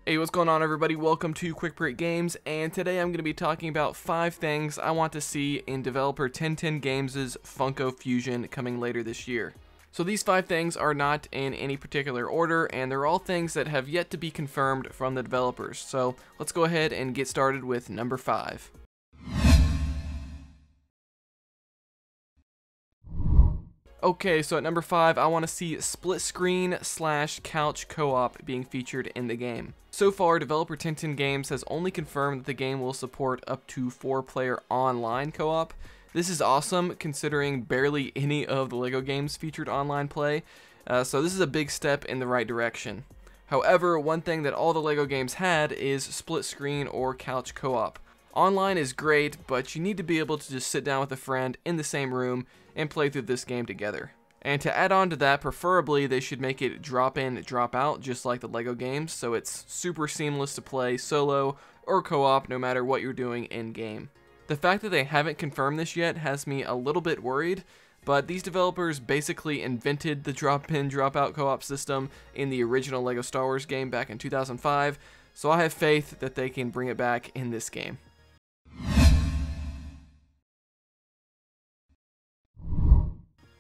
Hey, what's going on everybody? Welcome to Quick Break Games, and today I'm going to be talking about 5 things I want to see in developer 1010 Games' Funko Fusion coming later this year. So these 5 things are not in any particular order, and they're all things that have yet to be confirmed from the developers. So let's go ahead and get started with number 5. Okay, so at number 5, I want to see split screen / couch co-op being featured in the game. So far, developer 1010 Games has only confirmed that the game will support up to 4-player online co-op. This is awesome considering barely any of the LEGO games featured online play, so this is a big step in the right direction. However, one thing that all the LEGO games had is split screen or couch co-op. Online is great, but you need to be able to just sit down with a friend in the same room and play through this game together. And to add on to that, preferably they should make it drop in, drop out, just like the LEGO games, so it's super seamless to play solo or co-op no matter what you're doing in-game. The fact that they haven't confirmed this yet has me a little bit worried, but these developers basically invented the drop-in, drop-out co-op system in the original LEGO Star Wars game back in 2005, so I have faith that they can bring it back in this game.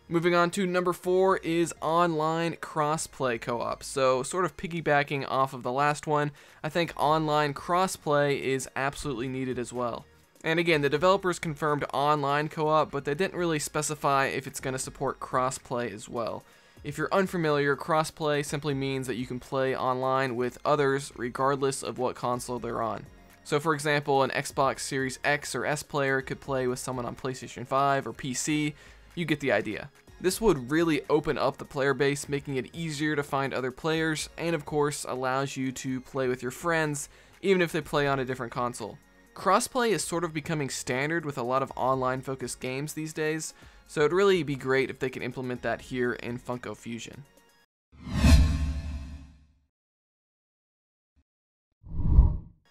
Moving on to number 4 is online crossplay co-op. So sort of piggybacking off of the last one, I think online crossplay is absolutely needed as well. And again, the developers confirmed online co-op, but they didn't really specify if it's going to support crossplay as well. If you're unfamiliar, crossplay simply means that you can play online with others regardless of what console they're on. So for example, an Xbox Series X or S player could play with someone on PlayStation 5 or PC. You get the idea. This would really open up the player base, making it easier to find other players, and of course allows you to play with your friends, even if they play on a different console. Crossplay is sort of becoming standard with a lot of online focused games these days, so it'd really be great if they could implement that here in Funko Fusion.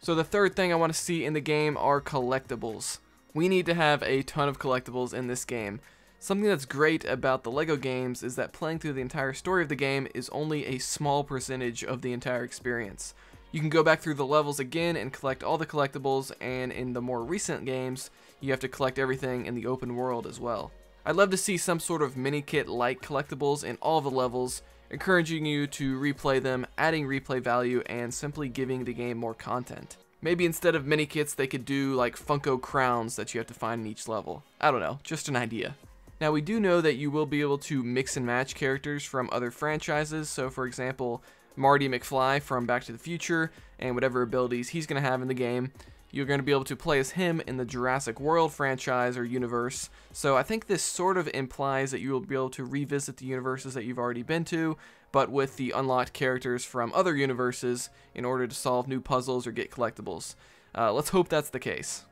So the third thing I want to see in the game are collectibles. We need to have a ton of collectibles in this game. Something that's great about the LEGO games is that playing through the entire story of the game is only a small percentage of the entire experience. You can go back through the levels again and collect all the collectibles, and in the more recent games, you have to collect everything in the open world as well. I'd love to see some sort of mini-kit-like collectibles in all the levels, encouraging you to replay them, adding replay value, and simply giving the game more content. Maybe instead of mini-kits, they could do like Funko crowns that you have to find in each level. I don't know, just an idea. Now we do know that you will be able to mix and match characters from other franchises, so for example, Marty McFly from Back to the Future and whatever abilities he's going to have in the game, you're going to be able to play as him in the Jurassic World franchise or universe, so I think this sort of implies that you will be able to revisit the universes that you've already been to, but with the unlocked characters from other universes in order to solve new puzzles or get collectibles. Let's hope that's the case.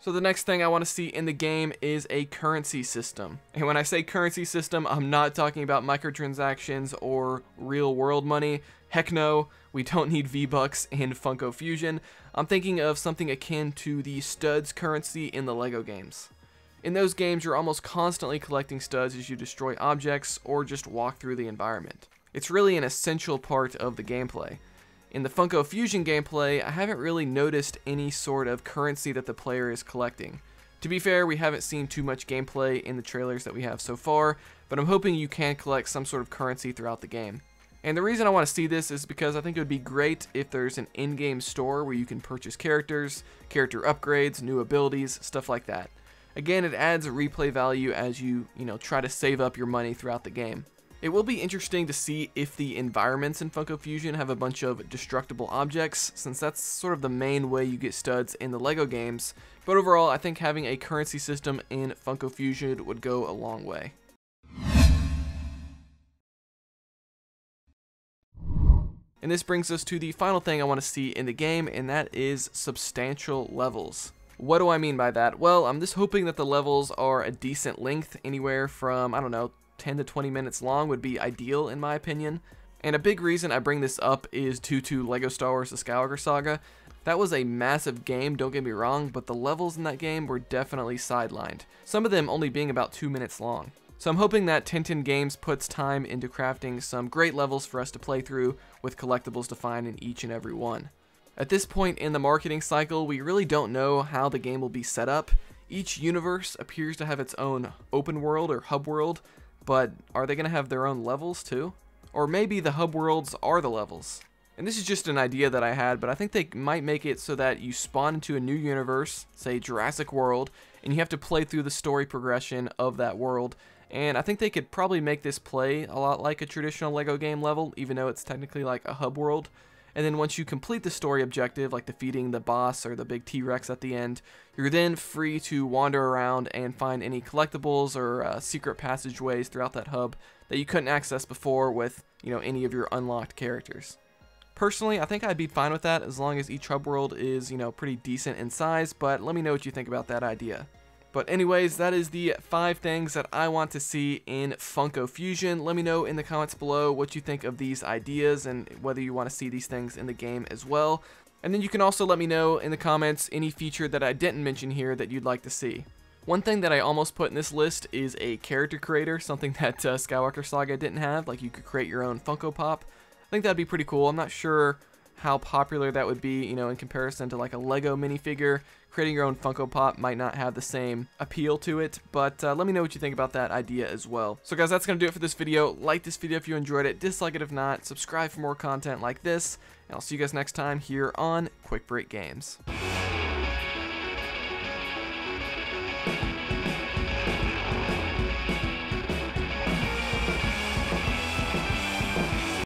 So the next thing I want to see in the game is a currency system. And when I say currency system, I'm not talking about microtransactions or real world money. Heck no, we don't need V-Bucks in Funko Fusion. I'm thinking of something akin to the studs currency in the LEGO games. In those games, you're almost constantly collecting studs as you destroy objects or just walk through the environment. It's really an essential part of the gameplay. In the Funko Fusion gameplay, I haven't really noticed any sort of currency that the player is collecting. To be fair, we haven't seen too much gameplay in the trailers that we have so far, but I'm hoping you can collect some sort of currency throughout the game. And the reason I want to see this is because I think it would be great if there's an in-game store where you can purchase characters, character upgrades, new abilities, stuff like that. Again, it adds a replay value as you try to save up your money throughout the game. It will be interesting to see if the environments in Funko Fusion have a bunch of destructible objects, since that's sort of the main way you get studs in the LEGO games, but overall I think having a currency system in Funko Fusion would go a long way. And this brings us to the final thing I want to see in the game, and that is substantial levels. What do I mean by that? Well, I'm just hoping that the levels are a decent length, anywhere from, I don't know, 10 to 20 minutes long would be ideal in my opinion. And a big reason I bring this up is due to LEGO Star Wars The Skywalker Saga. That was a massive game, don't get me wrong, but the levels in that game were definitely sidelined, some of them only being about 2 minutes long. So I'm hoping that Tintin Games puts time into crafting some great levels for us to play through with collectibles to find in each and every one. At this point in the marketing cycle, we really don't know how the game will be set up. Each universe appears to have its own open world or hub world, but are they going to have their own levels too? Or maybe the hub worlds are the levels. And this is just an idea that I had, but I think they might make it so that you spawn into a new universe, say Jurassic World, and you have to play through the story progression of that world. And I think they could probably make this play a lot like a traditional LEGO game level, even though it's technically like a hub world. And then once you complete the story objective, like defeating the boss or the big T-Rex at the end, you're then free to wander around and find any collectibles or secret passageways throughout that hub that you couldn't access before with, any of your unlocked characters. Personally, I think I'd be fine with that as long as each hub world is, pretty decent in size, but let me know what you think about that idea. But anyways, that is the 5 things that I want to see in Funko Fusion. Let me know in the comments below what you think of these ideas and whether you want to see these things in the game as well. And then you can also let me know in the comments any feature that I didn't mention here that you'd like to see. One thing that I almost put in this list is a character creator, something that Skywalker Saga didn't have, like you could create your own Funko Pop. I think that'd be pretty cool. I'm not sure how popular that would be, in comparison to like a Lego minifigure. Creating your own Funko Pop might not have the same appeal to it, but let me know what you think about that idea as well. So guys, that's going to do it for this video. Like this video if you enjoyed it, dislike it if not, subscribe for more content like this, and I'll see you guys next time here on Quick Break Games.